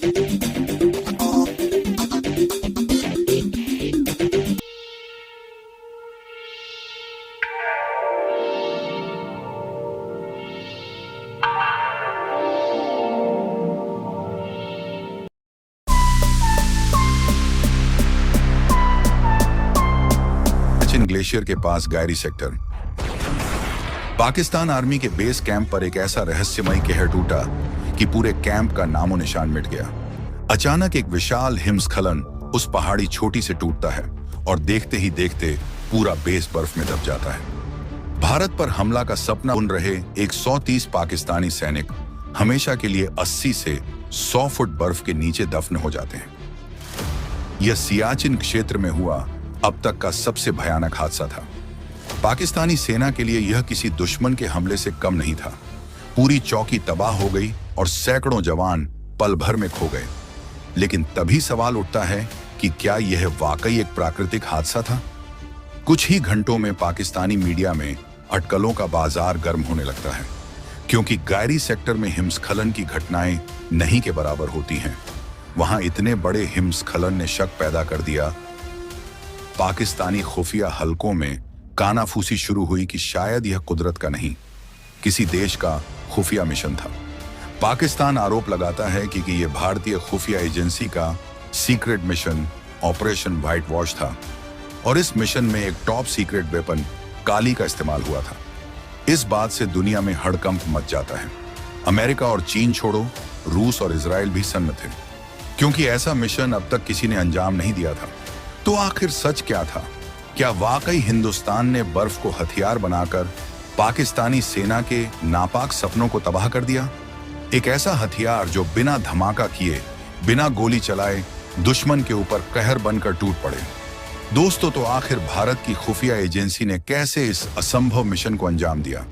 Glacier के पास Gayri sector. Pakistan army के base camp पर एक ऐसा रहस्यमय कहर टूटा कि पूरे कैंप का नामो निशान मिट गया। अचानक एक विशाल हिमस्खलन उस पहाड़ी छोटी से टूटता है और देखते ही देखते पूरा बेस बर्फ में दब जाता है। भारत पर हमला का सपना बुन रहे 130 पाकिस्तानी सैनिक हमेशा के लिए 80 से 100 फुट बर्फ के नीचे दफन हो जाते हैं। यह सियाचिन क्षेत्र में हुआ अब तक का सबसे भयानक हादसा था। पाकिस्तानी सेना के लिए यह किसी दुश्मन के हमले से कम नहीं था। पूरी चौकी तबाह हो गई और सैकड़ों जवान पल भर में खो गए। लेकिन तभी सवाल उठता है कि क्या यह वाकई एक प्राकृतिक हादसा था? कुछ ही घंटों में पाकिस्तानी मीडिया में अटकलों का बाजार गर्म होने लगता है, क्योंकि गायरी सेक्टर में हिमस्खलन की घटनाएं नहीं के बराबर होती हैं। वहां इतने बड़े हिमस्खलन ने शक पैदा कर दिया। पाकिस्तानी खुफिया हलकों में कानाफूसी शुरू हुई कि शायद यह कुदरत का नहीं, किसी देश का खुफिया मिशन था। पाकिस्तान आरोप लगाता है कि यह भारतीय खुफिया एजेंसी का secret mission operation white wash था और इस मिशन में एक टॉप सीक्रेट वेपन काली का इस्तेमाल हुआ था। इस बात से दुनिया में हड़कंप मच जाता है। अमेरिका और चीन छोड़ो, रूस और इजराइल भी सन्न थे, क्योंकि ऐसा मिशन अब तक किसी ने अंजाम नहीं दिया था। तो आखिर सच क्या था? क्या वाकई हिंदुस्तान ने बर्फ को हथियार बनाकर पाकिस्तानी सेना के नापाक सपनों को तबाह कर दिया? एक ऐसा हथियार जो बिना धमाका किए, बिना गोली चलाए दुश्मन के ऊपर कहर बनकर टूट पड़े। दोस्तों, तो आखिर भारत की खुफिया एजेंसी ने कैसे इस असंभव मिशन को अंजाम दिया?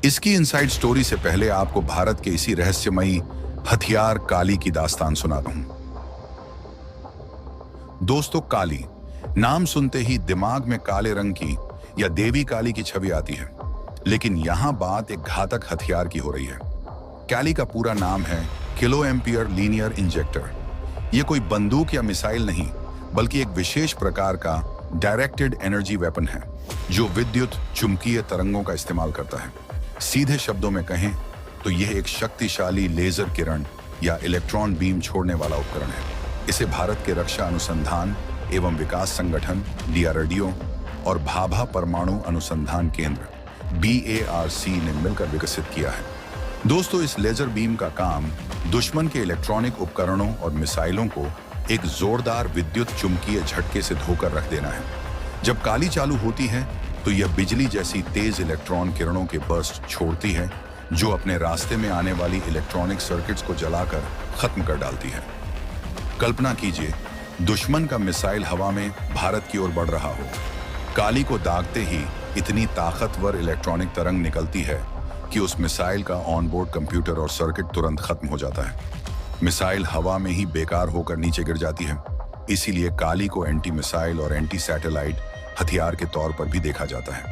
इसकी इनसाइड स्टोरी से पहले आपको भारत के इसी रहस्यमयी हथियार काली की दास्तान सुनाता हूं। दोस्तों, काली नाम सुनते ही दिमाग में काले रंग की या देवी काली की छवि आती है, लेकिन यहां बात एक घातक हथियार की हो रही है। काली का पूरा नाम है किलो एम्पियर लीनियर इंजेक्टर। यह कोई बंदूक या मिसाइल नहीं, बल्कि एक विशेष प्रकार का डायरेक्टेड एनर्जी वेपन है जो विद्युत चुंबकीय तरंगों का इस्तेमाल करता है। सीधे शब्दों में कहें तो यह एक शक्तिशाली लेजर किरण या इलेक्ट्रॉन बीम छोड़ने वाला उपकरण है। इसे भारत के रक्षा अनुसंधान एवं विकास संगठन DRDO और भाभा परमाणु अनुसंधान केंद्र BARC ने मिलकर विकसित किया है। दोस्तों, इस लेजर बीम का काम दुश्मन के इलेक्ट्रॉनिक उपकरणों और मिसाइलों को एक जोरदार विद्युत चुंबकीय झटके से धोकर रख देना है। जब काली चालू होती है तो यह बिजली जैसी तेज इलेक्ट्रॉन किरणों के बर्स्ट छोड़ती है, जो अपने रास्ते में आने वाली इलेक्ट्रॉनिक सर्किट्स को जलाकर खत्म कर डालती है। कल्पना कीजिए, दुश्मन का मिसाइल हवा में भारत की ओर बढ़ रहा हो। काली को दागते ही इतनी ताकतवर इलेक्ट्रॉनिक तरंग निकलती है कि उस मिसाइल का ऑनबोर्ड कंप्यूटर और सर्किट तुरंत खत्म हो जाता है। मिसाइल हवा में ही बेकार होकर नीचे गिर जाती है। इसीलिए काली को एंटी मिसाइल और एंटी सैटेलाइट हथियार के तौर पर भी देखा जाता है।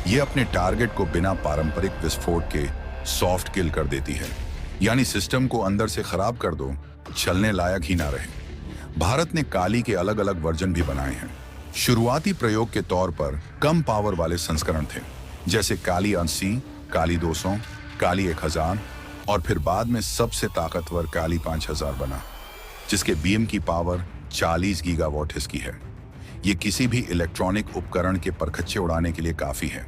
यह अपने टारगेट को बिना पारंपरिक विस्फोट के सॉफ्ट किल कर देती है, यानी सिस्टम को अंदर से खराब कर दो, चलने लायक ही ना रहे। भारत ने काली के अलग अलग वर्जन भी बनाए हैं। शुरुआती प्रयोग के तौर पर कम पावर वाले संस्करण थे, जैसे काली 80, काली 200, काली 1000 और फिर बाद में सबसे ताकतवर काली 5000 बना, जिसके बीम की पावर 40 गीगावाट की है। ये किसी भी इलेक्ट्रॉनिक उपकरण के परखच्चे उड़ाने के लिए काफी है।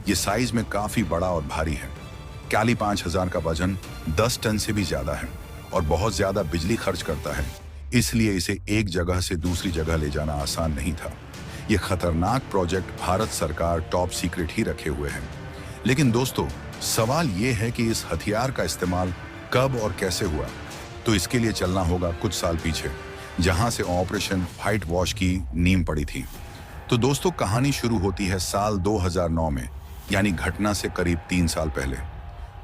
ये साइज में काफी बड़ा और भारी है। काली 5000 का वजन 10 टन से भी ज्यादा है और बहुत ज्यादा बिजली खर्च करता है, इसलिए इसे एक जगह से दूसरी जगह ले जाना आसान नहीं था। यह खतरनाक प्रोजेक्ट भारत सरकार टॉप सीक्रेट ही रखे हुए है। लेकिन दोस्तों, सवाल यह है कि इस हथियार का इस्तेमाल कब और कैसे हुआ? तो इसके लिए चलना होगा कुछ साल पीछे, जहां से ऑपरेशन व्हाइट वॉश की नींव पड़ी थी। तो दोस्तों, कहानी शुरू होती है साल 2009 में, यानी घटना से करीब 3 साल पहले।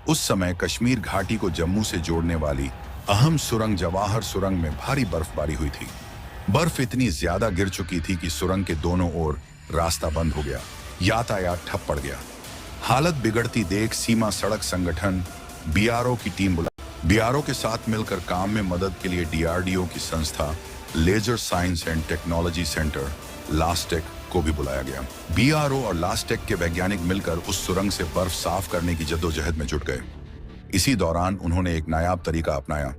उस समय कश्मीर घाटी को जम्मू से जोड़ने वाली अहम सुरंग जवाहर सुरंग में भारी बर्फबारी हुई थी। बर्फ इतनी ज्यादा गिर चुकी थी कि सुरंग के दोनों ओर रास्ता बंद हो गया, यातायात ठप पड़ गया। हालत बिगड़ती देख सीमा सड़क संगठन BRO की टीम बुलाई। बीआरओ के साथ मिलकर काम में मदद के लिए डीआरडीओ की संस्था laser science and technology centre LASTEC को भी बुलाया गया। बीआरओ और लास्टेक के वैज्ञानिक मिलकर उस सुरंग से बर्फ साफ करने की जद्दोजहद में जुट गए। इसी दौरान उन्होंने एक नायाब तरीका अपनाया।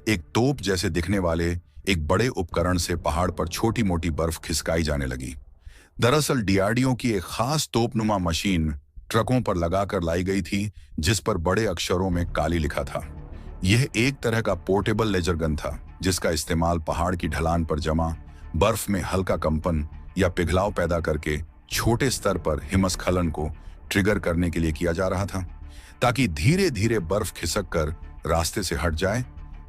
एक तोप जैसे दिखने वाले एक बड़े उपकरण से पहाड़ पर छोटी मोटी बर्फ खिसकाई जाने लगी। दरअसल डीआरडीओ की एक खास तोपनुमा मशीन ट्रकों पर लगाकर लाई गई थी, जिस पर बड़े अक्षरों में काली लिखा था। यह एक तरह का पोर्टेबल लेजर गन था, जिसका इस्तेमाल पहाड़ की ढलान पर जमा बर्फ में हल्का कंपन या पिघलाव पैदा करके छोटे स्तर पर हिमस्खलन को ट्रिगर करने के लिए किया जा रहा था, ताकि धीरे धीरे बर्फ खिसक कर रास्ते से हट जाए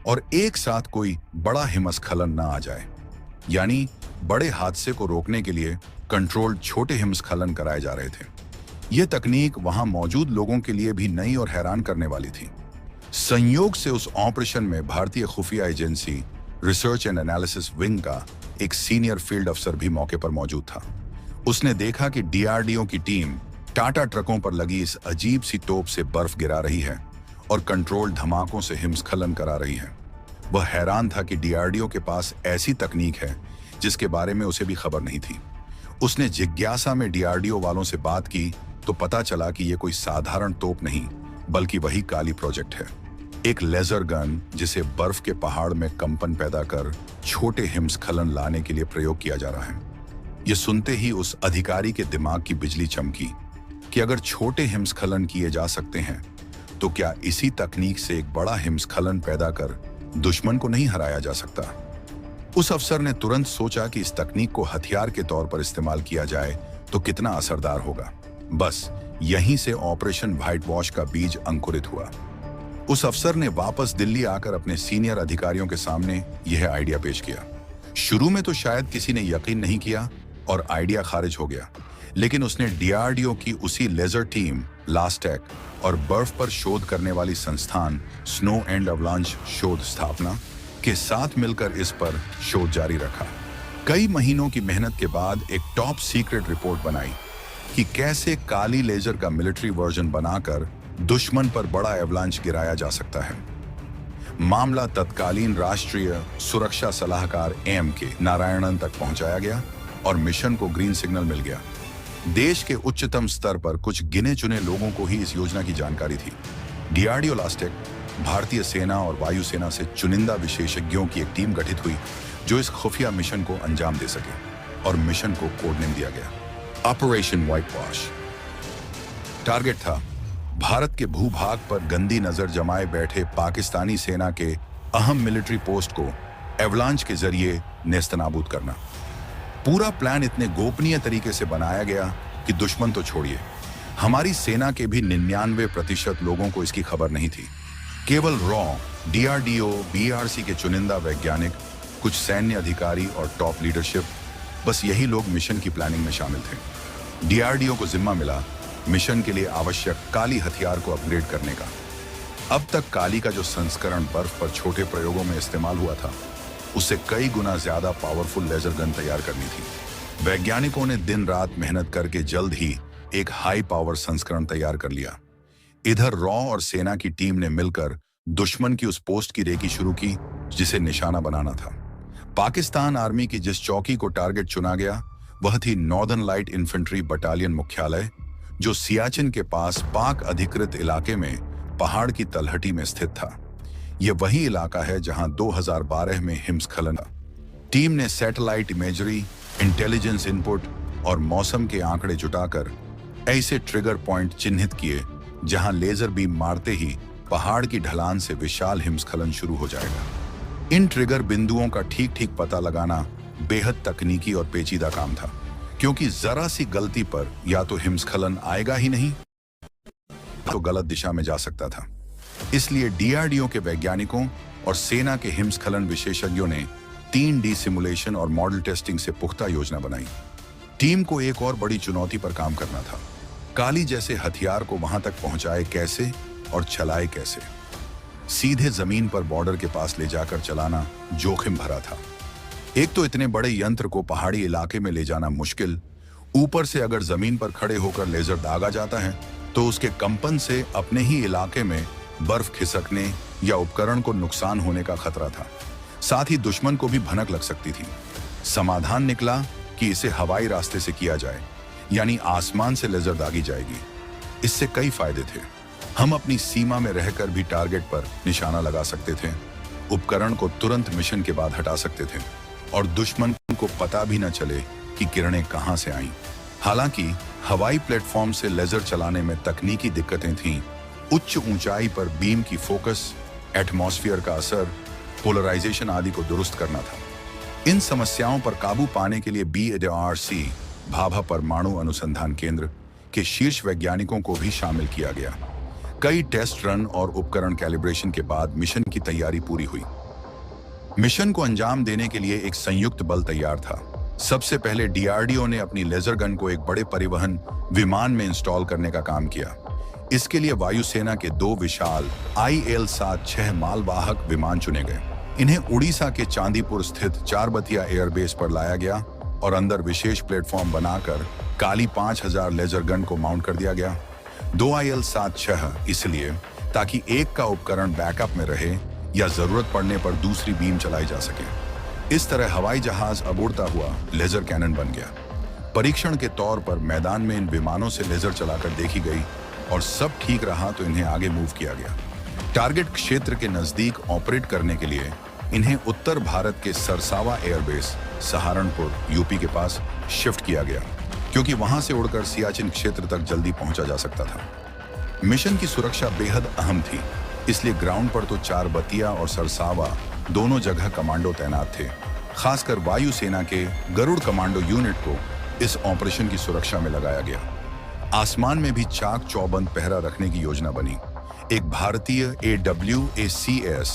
और एक साथ कोई बड़ा हिमस्खलन न आ जाए। यानी बड़े हादसे को रोकने के लिए कंट्रोल्ड छोटे हिमस्खलन कराए जा रहे थे। यह तकनीक वहां मौजूद लोगों के लिए भी नई और हैरान करने वाली थी। संयोग से उस ऑपरेशन में भारतीय खुफिया agency research and analysis wing का एक सीनियर फील्ड अफसर भी मौके पर मौजूद था। उसने देखा कि डीआरडीओ की टीम टाटा ट्रकों पर लगी इस अजीब सी तोप से बर्फ गिरा रही है और कंट्रोल धमाकों से हिमस्खलन करा रही है। वह हैरान था कि डीआरडीओ के पास ऐसी तकनीक है जिसके बारे में उसे भी खबर नहीं थी। उसने जिज्ञासा में डीआरडीओ वालों से बात की तो पता चला कि यह कोई साधारण तोप नहीं, बल्कि वही काली प्रोजेक्ट है। एक लेजर गन जिसे बर्फ के पहाड़ में कंपन पैदा कर छोटे हिमस्खलन लाने के लिए प्रयोग किया जा रहा है। यह सुनते ही उस अधिकारी के दिमाग की बिजली चमकी कि अगर छोटे हिमस्खलन किए जा सकते हैं तो क्या इसी तकनीक से एक बड़ा हिमस्खलन पैदा कर दुश्मन को नहीं हराया जा सकता। उस अफसर ने तुरंत सोचा कि इस तकनीक को हथियार के तौर पर इस्तेमाल किया जाए तो कितना असरदार होगा। बस यहीं से ऑपरेशन व्हाइट वॉश का बीज अंकुरित हुआ। उस अफसर ने वापस दिल्ली आकर अपने सीनियर अधिकारियों के सामने यह आइडिया पेश किया। शुरू में तो शायद किसी ने यकीन नहीं किया और आइडिया खारिज हो गया, लेकिन उसने डीआरडीओ की उसी लेजर टीम लास्टेक और बर्फ पर शोध करने वाली संस्थान स्नो एंड अवलांच शोध स्थापना के साथ मिलकर इस पर शोध जारी रखा। कई महीनों की मेहनत के बाद एक टॉप सीक्रेट रिपोर्ट बनाई कि कैसे काली लेजर का मिलिट्री वर्जन बनाकर दुश्मन पर बड़ा एवलांच गिराया जा सकता है। मामला तत्कालीन राष्ट्रीय सुरक्षा सलाहकार के नारायणन तक पहुंचाया गया और मिशन को ग्रीन सिग्नल मिल गया। देश के उच्चतम स्तर पर कुछ गिने चुने लोगों को ही इस योजना की जानकारी थी। डीआरडीओ लास्टेक, भारतीय सेना और वायुसेना से चुनिंदा विशेषज्ञों की एक टीम गठित हुई जो इस खुफिया मिशन को अंजाम दे सके, और मिशन को कोड नेम दिया गया ऑपरेशन व्हाइट वॉश। टारगेट था भारत के भूभाग पर गंदी नजर जमाए बैठे पाकिस्तानी सेना के अहम मिलिट्री पोस्ट को एवलांच के जरिए नेस्तनाबूद करना। पूरा प्लान इतने गोपनीय तरीके से बनाया गया कि दुश्मन तो छोड़िए, हमारी सेना के भी 99% लोगों को इसकी खबर नहीं थी। केवल डीआरडीओ, बीआरसी के चुनिंदा वैज्ञानिक, कुछ सैन्य अधिकारी और टॉप लीडरशिप, बस यही लोग मिशन की प्लानिंग में शामिल थे। डीआरडीओ को जिम्मा मिला मिशन के लिए आवश्यक काली हथियार को अपग्रेड करने का। अब तक काली का जो संस्करण बर्फ पर छोटे प्रयोगों में इस्तेमाल हुआ था, उससे कई गुना ज्यादा पावरफुल लेजर गन तैयार करनी थी। वैज्ञानिकों ने दिन रात मेहनत करके जल्द ही एक हाई पावर संस्करण तैयार कर लिया। इधर और सेना की टीम ने मिलकर दुश्मन की उस पोस्ट की रेकी शुरू की जिसे निशाना बनाना था। पाकिस्तान आर्मी की जिस चौकी को टारगेट चुना गया वह थी नॉर्दर्न लाइट इन्फेंट्री बटालियन मुख्यालय, जो सियाचिन के पास पाक अधिकृत इलाके में पहाड़ की तलहटी में स्थित था। यह वही इलाका है जहां 2012 में हिमस्खलन। टीम ने सैटेलाइट इमेजरी, इंटेलिजेंस इनपुट और मौसम के आंकड़े जुटाकर ऐसे ट्रिगर पॉइंट चिन्हित किए जहां लेजर बीम मारते ही पहाड़ की ढलान से विशाल हिमस्खलन शुरू हो जाएगा। इन ट्रिगर बिंदुओं का ठीक ठीक पता लगाना बेहद तकनीकी और पेचीदा काम था, क्योंकि जरा सी गलती पर या तो हिमस्खलन आएगा ही नहीं तो गलत दिशा में जा सकता था। इसलिए डीआरडीओ के वैज्ञानिकों और सेना के हिमस्खलन विशेषज्ञों ने 3D सिमुलेशन और मॉडल टेस्टिंग से पुख्ता योजना बनाई। टीम को एक और बड़ी चुनौती पर काम करना था, काली जैसे हथियार को वहां तक पहुंचाए कैसे और चलाए कैसे। सीधे जमीन पर बॉर्डर के पास ले जाकर चलाना जोखिम भरा था। एक तो इतने बड़े यंत्र को पहाड़ी इलाके में ले जाना मुश्किल, ऊपर से अगर जमीन पर खड़े होकर लेजर दागा जाता है तो उसके कंपन से अपने ही इलाके में बर्फ खिसकने या उपकरण को नुकसान होने का खतरा था। साथ ही दुश्मन को भी भनक लग सकती थी। समाधान निकला कि इसे हवाई रास्ते से किया जाए, यानी आसमान से लेजर दागी जाएगी। इससे कई फायदे थे। हम अपनी सीमा में रहकर भी टारगेट पर निशाना लगा सकते थे, उपकरण को तुरंत मिशन के बाद हटा सकते थे और दुश्मन को पता भी न चले कि किरणें कहां से आईं। हालांकि हवाई प्लेटफॉर्म से लेजर चलाने में तकनीकी दिक्कतें थीं। उच्च ऊंचाई पर बीम की फोकस, एटमॉस्फेयर का असर, पोलराइजेशन आदि को दुरुस्त करना था। इन समस्याओं पर काबू पाने के लिए BARC भाभा परमाणु अनुसंधान केंद्र के शीर्ष वैज्ञानिकों को भी शामिल किया गया। कई टेस्ट रन और उपकरण कैलिब्रेशन के बाद मिशन की तैयारी पूरी हुई। मिशन को अंजाम देने के लिए एक संयुक्त बल तैयार था। सबसे पहले DRDO ने अपनी लेजर गन को एक बड़े परिवहन विमान में इंस्टॉल करने का काम किया। इसके लिए वायुसेना के 2 विशाल IL-76 मालवाहक विमान चुने गए। इन्हें उड़ीसा के चांदीपुर स्थित चारबतिया एयरबेस पर लाया गया और अंदर विशेष प्लेटफॉर्म बनाकर काली 5000 लेजर गन को माउंट कर दिया गया। 2 IL-76 इसलिए ताकि एक का उपकरण बैकअप में रहे या जरूरत पड़ने पर दूसरी बीम चलाई जा सके। इस तरह हवाई जहाज अब उड़ता हुआ लेजर कैनन बन गया। परीक्षण के तौर पर मैदान में इन विमानों से लेजर चलाकर देखी गई और सब ठीक रहा तो इन्हें आगे मूव किया गया। टारगेट क्षेत्र के नजदीक ऑपरेट करने के लिए इन्हें उत्तर भारत के सरसावा एयरबेस सहारनपुर यूपी के पास शिफ्ट किया गया, क्योंकि वहां से उड़कर सियाचिन क्षेत्र तक जल्दी पहुंचा जा सकता था। मिशन की सुरक्षा बेहद अहम थी, इसलिए ग्राउंड पर तो चारबतिया और सरसावा दोनों जगह कमांडो तैनात थे। खासकर वायुसेना के गरुड़ कमांडो यूनिट को इस ऑपरेशन की सुरक्षा में लगाया गया। आसमान में भी चाक चौबंद पहरा रखने की योजना बनी। एक भारतीय AWACS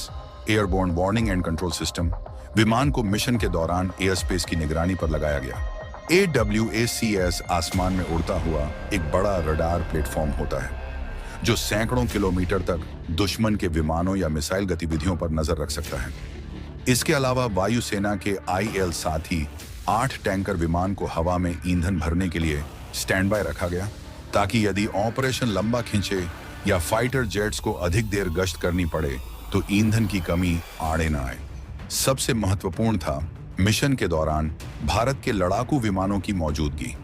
airborne warning and control system विमान को मिशन के दौरान एयर स्पेस की निगरानी पर लगाया गया। AWACS आसमान में उड़ता हुआ एक बड़ा रडार प्लेटफॉर्म होता है, जो सैकड़ों किलोमीटर तक दुश्मन के विमानों या मिसाइल गतिविधियों पर नजर रख सकता है। इसके अलावा वायुसेना के IL साथी 8 टैंकर विमान को हवा में ईंधन भरने के लिए स्टैंड बाय रखा गया, ताकि यदि ऑपरेशन लंबा खींचे या फाइटर जेट्स को अधिक देर गश्त करनी पड़े तो ईंधन की कमी आड़े न आए। सबसे महत्वपूर्ण था मिशन के दौरान भारत के लड़ाकू विमानों की मौजूदगी।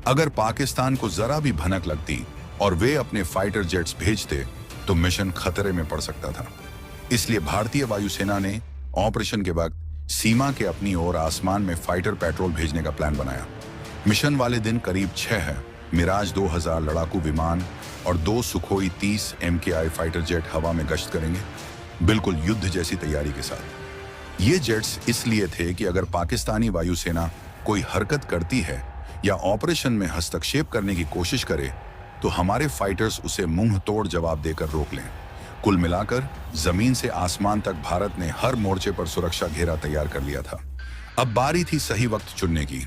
अगर पाकिस्तान को जरा भी भनक लगती और वे अपने फाइटर जेट्स भेजते तो मिशन खतरे में पड़ सकता था। इसलिए भारतीय वायुसेना ने ऑपरेशन के वक्त सीमा के अपनी ओर आसमान में फाइटर पेट्रोल भेजने का प्लान बनाया। मिशन वाले दिन करीब 6 मिराज 2000 लड़ाकू विमान और 2 सुखोई 30 MKI फाइटर जेट हवा में गश्त करेंगे, बिल्कुल युद्ध जैसी तैयारी के साथ। ये जेट्स इसलिए थे कि अगर पाकिस्तानी वायुसेना कोई हरकत करती है या ऑपरेशन में हस्तक्षेप करने की कोशिश करे तो हमारे फाइटर्स उसे मुंह तोड़ जवाब देकर रोक लें। कुल मिलाकर जमीन से आसमान तक भारत ने हर मोर्चे पर सुरक्षा घेरा तैयार कर लिया था। अब बारी थी सही वक्त चुनने की।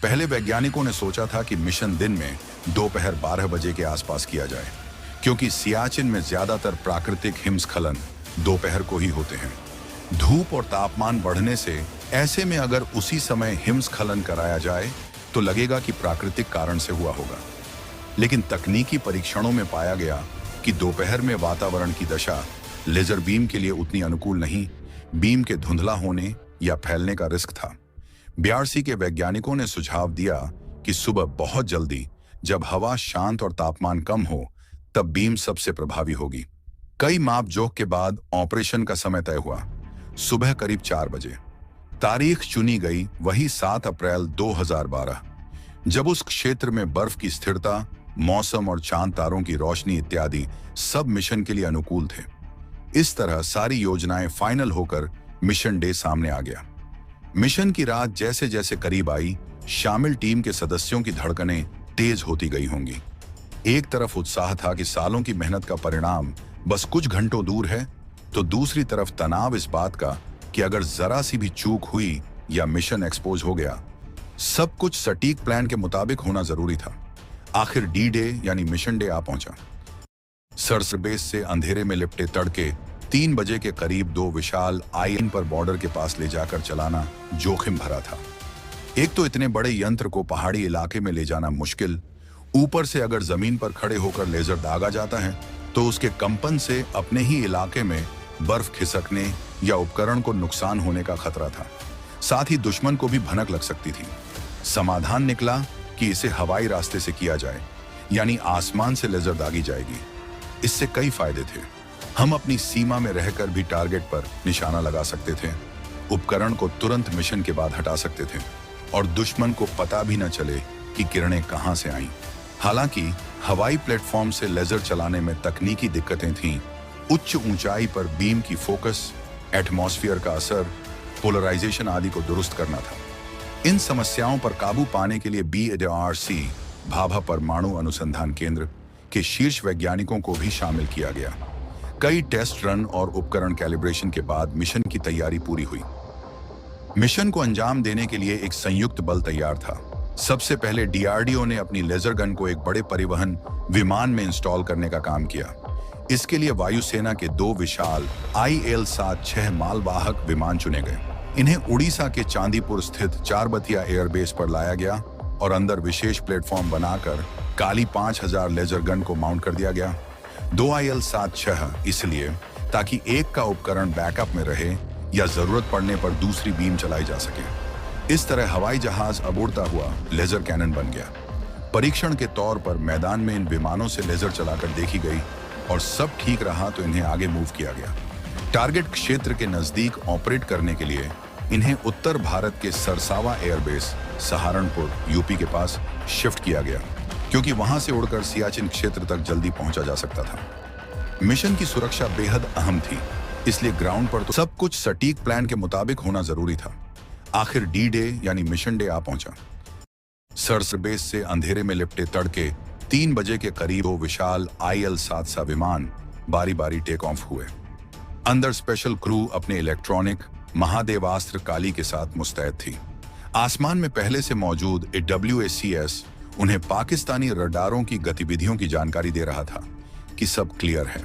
पहले वैज्ञानिकों ने सोचा था कि मिशन दिन में दोपहर 12 बजे के आसपास किया जाए, क्योंकि सियाचिन में ज्यादातर प्राकृतिक हिमस्खलन दोपहर को ही होते हैं। धूप और तापमान बढ़ने से ऐसे में अगर उसी समय हिमस्खलन कराया जाए तो लगेगा कि प्राकृतिक कारण से हुआ होगा। लेकिन तकनीकी परीक्षणों में पाया गया कि दोपहर में वातावरण की दशा लेजर बीम के लिए उतनी अनुकूल नहीं। बीम के धुंधला होने या फैलने का रिस्क था। BRC के वैज्ञानिकों ने सुझाव दिया कि सुबह बहुत जल्दी, जब हवा शांत और तापमान कम हो, तब बीम सबसे प्रभावी होगी। कई मापजोख के बाद ऑपरेशन का समय तय हुआ। सुबह करीब 4 बजे तारीख चुनी गई, वही 7 अप्रैल 2012, जब उस क्षेत्र में बर्फ की स्थिरता, मौसम और चांद तारों की रोशनी इत्यादि सब मिशन के लिए अनुकूल थे। इस तरह सारी योजनाएं फाइनल होकर मिशन डे सामने आ गया। मिशन की रात जैसे जैसे करीब आई, शामिल टीम के सदस्यों की धड़कनें तेज होती गई होंगी। एक तरफ उत्साह था कि सालों की मेहनत का परिणाम बस कुछ घंटों दूर है, तो दूसरी तरफ तनाव इस बात का कि अगर जरा सी भी चूक हुई या मिशन एक्सपोज हो गया, सब कुछ सटीक प्लान के मुताबिक होना जरूरी था। आखिर D-Day यानी मिशन डे आ पहुंचा। सरसबेस से अंधेरे में लिपटे तड़के 3 बजे के करीब 2 विशाल IN पर बॉर्डर के पास ले जाकर चलाना जोखिम भरा था। एक तो इतने बड़े यंत्र को पहाड़ी इलाके में ले जाना मुश्किल, ऊपर से अगर जमीन पर खड़े होकर लेजर दागा जाता है तो उसके कंपन से अपने ही इलाके में बर्फ खिसकने या उपकरण को नुकसान होने का खतरा था। साथ ही दुश्मन को भी भनक लग सकती थी। समाधान निकला कि इसे हवाई रास्ते से किया जाए, यानी आसमान से लेजर दागी जाएगी। इससे कई फायदे थे। हम अपनी सीमा में रहकर भी टारगेट पर निशाना लगा सकते थे, उपकरण को तुरंत मिशन के बाद हटा सकते थे और दुश्मन को पता भी न चले कि किरणें कहां से आईं। हालांकि हवाई प्लेटफॉर्म से लेजर चलाने में तकनीकी दिक्कतें थीं। उच्च ऊंचाई पर बीम की फोकस, एटमॉस्फेयर का असर, पोलराइजेशन आदि को दुरुस्त करना था। इन समस्याओं पर काबू पाने के लिए BARC भाभा परमाणु अनुसंधान केंद्र के शीर्ष वैज्ञानिकों को भी शामिल किया गया। कई टेस्ट रन और उपकरण कैलिब्रेशन के बाद मिशन की तैयारी पूरी हुई। मिशन को अंजाम देने के लिए एक संयुक्त बल तैयार था। सबसे पहले DRDO ने अपनी लेजर गन को एक बड़े परिवहन विमान में इंस्टॉल करने का काम किया। इसके लिए वायुसेना के 2 विशाल IL-76 मालवाहक विमान चुने गए। इन्हें उड़ीसा के चांदीपुर स्थित चारबतिया एयरबेस पर लाया गया और अंदर विशेष प्लेटफॉर्म बनाकर काली 5000 लेजर गन को माउंट कर दिया गया। 2 IL-76 इसलिए ताकि एक का उपकरण बैकअप में रहे या जरूरत पड़ने पर दूसरी बीम चलाई जा सके। इस तरह हवाई जहाज अब उड़ता हुआ लेजर कैनन बन गया। परीक्षण के तौर पर मैदान में इन विमानों से लेजर चलाकर देखी गई और सब ठीक रहा तो इन्हें आगे मूव किया गया। टारगेट क्षेत्र के नजदीक ऑपरेट करने के लिए इन्हें उत्तर भारत के सरसावा एयरबेस सहारनपुर यूपी के पास शिफ्ट किया गया, क्योंकि वहां से उड़कर सियाचिन क्षेत्र तक जल्दी पहुंचा जा सकता था। मिशन की सुरक्षा बेहद अहम थी, इसलिए ग्राउंड पर तो सब कुछ सटीक प्लान के मुताबिक होना जरूरी था। आखिर D-Day यानी मिशन डे आ पहुंचा। सरसबेस से अंधेरे में लिपटे तड़के 3 बजे के करीब 2 विशाल IL-77 विमान बारी बारी टेक ऑफ हुए। अंदर स्पेशल क्रू अपने इलेक्ट्रॉनिक महादेवास्त्र काली के साथ मुस्तैद थी। आसमान में पहले से मौजूद WACS उन्हें पाकिस्तानी रडारों की गतिविधियों की जानकारी दे रहा था कि सब क्लियर है।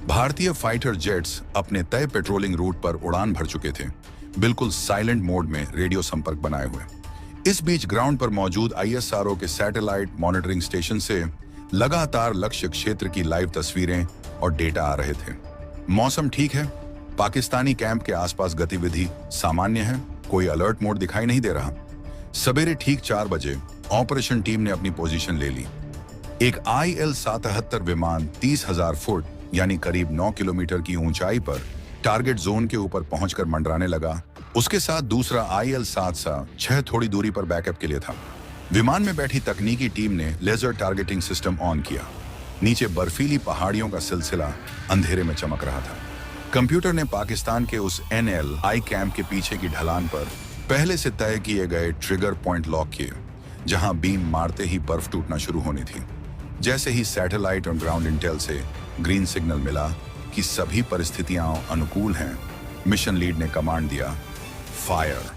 भारतीय फाइटर जेट्स अपने तय पेट्रोलिंग रूट पर उड़ान भर चुके थे, बिल्कुल साइलेंट मोड में रेडियो संपर्क बनाए हुए। इस बीच ग्राउंड पर मौजूद ISRO के सैटेलाइट मॉनिटरिंग स्टेशन से लगातार लक्ष्य क्षेत्र की लाइव तस्वीरें और डेटा आ रहे थे। मौसम ठीक है, पाकिस्तानी कैंप के आसपास गतिविधि सामान्य है, कोई अलर्ट मोड दिखाई नहीं दे रहा। सवेरे ठीक 4 बजे ऑपरेशन टीम ने अपनी पोजीशन ले ली। एक IL-77 विमान 30,000 फुट यानी करीब 9 किलोमीटर की ऊंचाई पर टारगेट जोन के ऊपर पहुंचकर मंडराने लगा। उसके साथ दूसरा IL-76 थोड़ी दूरी पर बैकअप के लिए था। विमान में बैठी तकनीकी टीम ने लेजर टारगेटिंग सिस्टम ऑन किया। नीचे बर्फीली पहाड़ियों का सिलसिला अंधेरे में चमक रहा था। कंप्यूटर ने पाकिस्तान के उस NLI कैंप के पीछे की ढलान पर पहले से तय किए गए ट्रिगर पॉइंट लॉक किए, जहां बीम मारते ही बर्फ टूटना शुरू होनी थी। जैसे ही सैटेलाइट और ग्राउंड इंटेल से ग्रीन सिग्नल मिला कि सभी परिस्थितियां अनुकूल हैं, मिशन लीड ने कमांड दिया, फायर।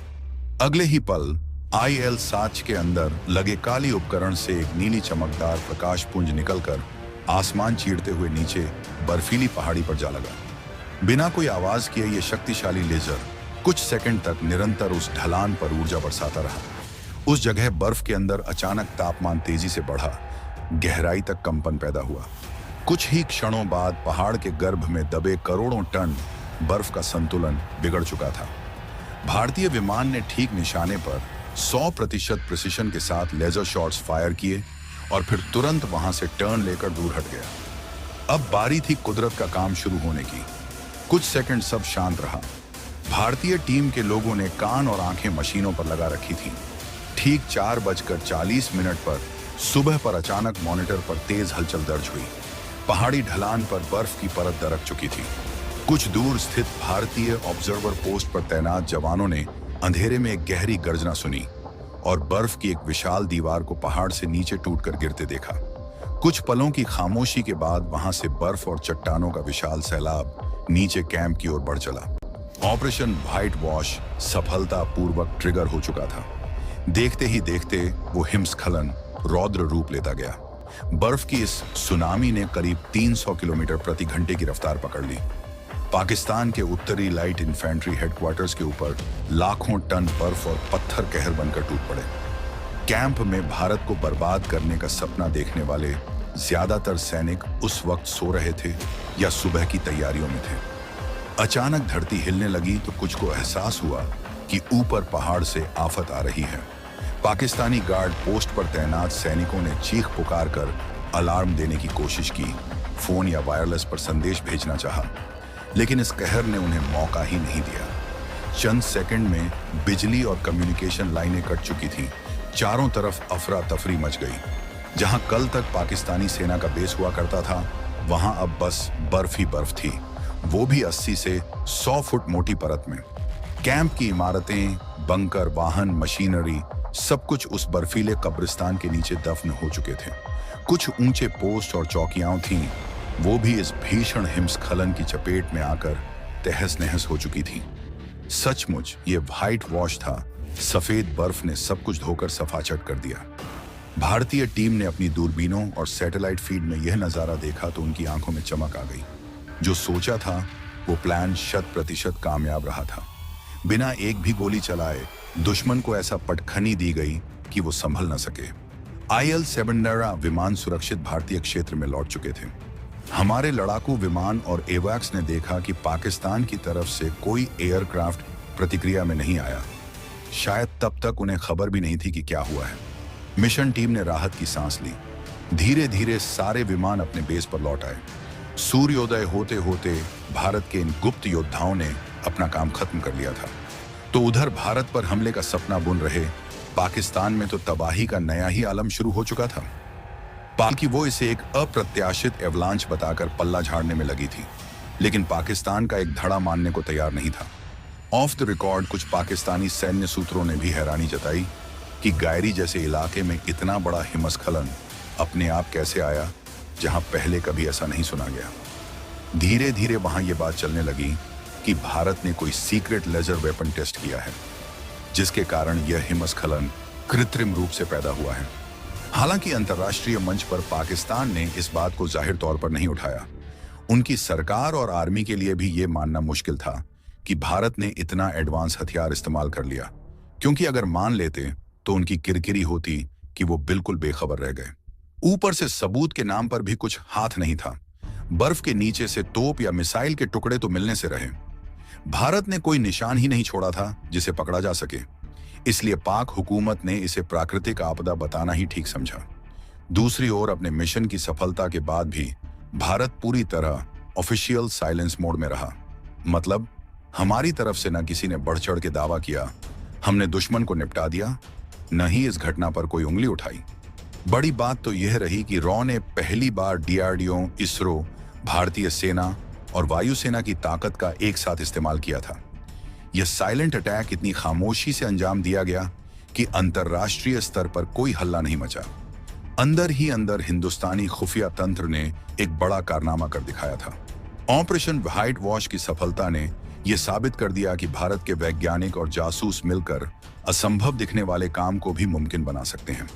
अगले ही पल IL-7 के अंदर लगे काली उपकरण से एक नीली चमकदार प्रकाश पुंज निकलकर आसमान चीरते हुए नीचे बर्फीली पहाड़ी पर जा लगा। बिना कोई आवाज किए ये शक्तिशाली लेजर कुछ सेकंड तक निरंतर उस ढलान पर ऊर्जा बरसाता रहा। उस जगह बर्फ के अंदर अचानक तापमान तेजी से बढ़ा, गहराई तक कंपन पैदा हुआ। कुछ ही क्षणों बाद पहाड़ के गर्भ में दबे करोड़ों टन बर्फ का संतुलन बिगड़ चुका था। भारतीय विमान ने ठीक निशाने पर 100% प्रिसिशन के साथ लेजर शॉट्स फायर किए और फिर तुरंत वहां से टर्न लेकर दूर हट गया। अब बारी थी कुदरत का काम शुरू होने की। कुछ सेकंड सब शांत रहा। भारतीय टीम के लोगों ने कान और आंखें मशीनों पर लगा रखी थी। ठीक 4:40 पर सुबह पर अचानक मॉनिटर पर तेज हलचल दर्ज हुई। पहाड़ी ढलान पर बर्फ की परत दरक चुकी थी। कुछ दूर स्थित भारतीय ऑब्जर्वर पोस्ट पर तैनात जवानों ने अंधेरे में एक गहरी गर्जना सुनी और बर्फ की एक विशाल दीवार को पहाड़ से नीचे टूटकर गिरते देखा। कुछ पलों की खामोशी के बाद वहां से बर्फ और चट्टानों का विशाल सैलाब नीचे कैंप की ओर बढ़ चला। ऑपरेशन व्हाइट वॉश सफलतापूर्वक ट्रिगर हो चुका था। देखते ही देखते वो हिमस्खलन रौद्र रूप लेता गया। बर्फ की इस सुनामी ने करीब 300 किलोमीटर प्रति घंटे की रफ्तार पकड़ ली। पाकिस्तान के उत्तरी लाइट इन्फेंट्री हेडक्वार्टर्स के ऊपर लाखों टन बर्फ और पत्थर कहर बनकर टूट पड़े। कैंप में भारत को बर्बाद करने का सपना देखने वाले ज्यादातर सैनिक उस वक्त सो रहे थे या सुबह की तैयारियों में थे। अचानक धरती हिलने लगी तो कुछ को एहसास हुआ कि ऊपर पहाड़ से आफत आ रही है। पाकिस्तानी गार्ड पोस्ट पर तैनात सैनिकों ने चीख पुकार कर अलार्म देने की कोशिश की, फोन या वायरलेस पर संदेश भेजना चाहा, लेकिन इस कहर ने उन्हें मौका ही नहीं दिया। चंद सेकंड में बिजली और कम्युनिकेशन लाइनें कट चुकी थीं। चारों तरफ अफरा तफरी मच गई। जहां कल तक पाकिस्तानी सेना का बेस हुआ करता था, वहां अब बस बर्फ ही बर्फ थी, वो भी 80 से 100 फुट मोटी परत में। कैंप की इमारतें, बंकर, वाहन, मशीनरी, सब कुछ उस बर्फीले कब्रिस्तान के नीचे दफन हो चुके थे। कुछ ऊंचे पोस्ट और चौकियां थीं, वो भी इस भीषण हिमस्खलन की चपेट में आकर तहस नहस हो चुकी थी। सचमुच ये व्हाइट वॉश था। सफेद बर्फ ने सब कुछ धोकर सफाचट कर दिया। भारतीय टीम ने अपनी दूरबीनों और सैटेलाइट फीड में यह नजारा देखा तो उनकी आंखों में चमक आ गई। जो सोचा था वो प्लान 100% कामयाब रहा था। बिना एक भी गोली चलाए दुश्मन को ऐसा पटखनी दी गई कि वो संभल न सके। IL-7 विमान सुरक्षित भारतीय क्षेत्र में लौट चुके थे। हमारे लड़ाकू विमान और एवैक्स ने देखा कि पाकिस्तान की तरफ से कोई एयरक्राफ्ट प्रतिक्रिया में नहीं आया। शायद तब तक उन्हें खबर भी नहीं थी कि क्या हुआ है। मिशन टीम ने राहत की सांस ली। धीरे धीरे सारे विमान अपने बेस पर लौट आए। सूर्योदय होते होते भारत के इन गुप्त योद्धाओं ने अपना काम खत्म कर लिया था। तो उधर भारत पर हमले का सपना बुन रहे पाकिस्तान में तो तबाही का नया ही आलम शुरू हो चुका था। पाकि वो इसे एक अप्रत्याशित एवलांच बताकर पल्ला झाड़ने में लगी थी, लेकिन पाकिस्तान का एक धड़ा मानने को तैयार नहीं था। ऑफ द रिकॉर्ड कुछ पाकिस्तानी सैन्य सूत्रों ने भी हैरानी जताई कि गायरी जैसे इलाके में इतना बड़ा हिमस्खलन अपने आप कैसे आया, जहां पहले कभी ऐसा नहीं सुना गया। धीरे धीरे वहां ये बात चलने लगी कि भारत ने कोई सीक्रेट लेजर वेपन टेस्ट किया है, जिसके कारण यह हिमस्खलन कृत्रिम रूप से पैदा हुआ है। हालांकि अंतर्राष्ट्रीय मंच पर पाकिस्तान ने इस बात को जाहिर तौर पर नहीं उठाया। उनकी सरकार और आर्मी के लिए भी ये मानना मुश्किल था कि भारत ने इतना एडवांस हथियार इस्तेमाल कर लिया, क्योंकि अगर मान लेते तो उनकी किरकिरी होती कि वो बिल्कुल बेखबर रह गए। ऊपर से सबूत के नाम पर भी कुछ हाथ नहीं था। बर्फ के नीचे से तोप या मिसाइल के टुकड़े तो मिलने से रहे। भारत ने कोई निशान ही नहीं छोड़ा था जिसे पकड़ा जा सके। इसलिए पाक हुकूमत ने इसे प्राकृतिक आपदा बताना ही ठीक समझा। दूसरी ओर अपने मिशन की सफलता के बाद भी भारत पूरी तरह ऑफिशियल साइलेंस मोड में रहा। मतलब हमारी तरफ से न किसी ने बढ़ चढ़ के दावा किया हमने दुश्मन को निपटा दिया, न ही इस घटना पर कोई उंगली उठाई। बड़ी बात तो यह रही कि रॉ ने पहली बार DRDO, इसरो, भारतीय सेना और वायुसेना की ताकत का एक साथ इस्तेमाल किया था। यह साइलेंट अटैक इतनी खामोशी से अंजाम दिया गया कि अंतर्राष्ट्रीय स्तर पर कोई हल्ला नहीं मचा। अंदर ही अंदर हिंदुस्तानी खुफिया तंत्र ने एक बड़ा कारनामा कर दिखाया था। ऑपरेशन व्हाइट वॉश की सफलता ने यह साबित कर दिया कि भारत के वैज्ञानिक और जासूस मिलकर असंभव दिखने वाले काम को भी मुमकिन बना सकते हैं।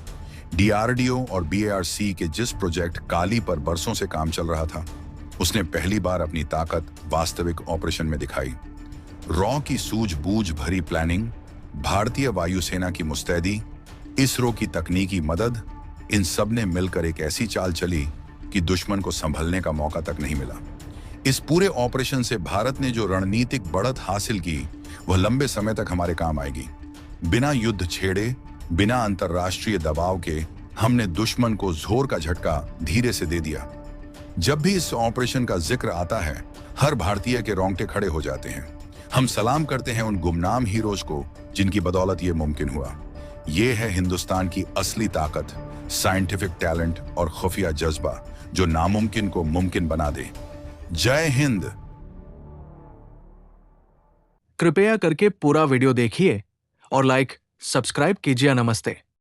DRDO और BARC के जिस प्रोजेक्ट काली पर बरसों से काम चल रहा था, उसने पहली बार अपनी ताकत वास्तविक ऑपरेशन में दिखाई। रॉ की सूझबूझ भरी प्लानिंग, भारतीय वायुसेना की मुस्तैदी, इसरो की तकनीकी मदद, इन सब ने मिलकर एक ऐसी चाल चली कि दुश्मन को संभलने का मौका तक नहीं मिला। इस पूरे ऑपरेशन से भारत ने जो रणनीतिक बढ़त हासिल की वह लंबे समय तक हमारे काम आएगी। बिना युद्ध छेड़े, बिना अंतर्राष्ट्रीय दबाव के हमने दुश्मन को जोर का झटका धीरे से दे दिया। जब भी इस ऑपरेशन का जिक्र आता है, हर भारतीय के रोंगटे खड़े हो जाते हैं। हम सलाम करते हैं उन गुमनाम हीरोज को जिनकी बदौलत ये मुमकिन हुआ। ये है हिंदुस्तान की असली ताकत, साइंटिफिक टैलेंट और खुफिया जज्बा जो नामुमकिन को मुमकिन बना दे। जय हिंद। कृपया करके पूरा वीडियो देखिए और लाइक सब्सक्राइब कीजिए। नमस्ते।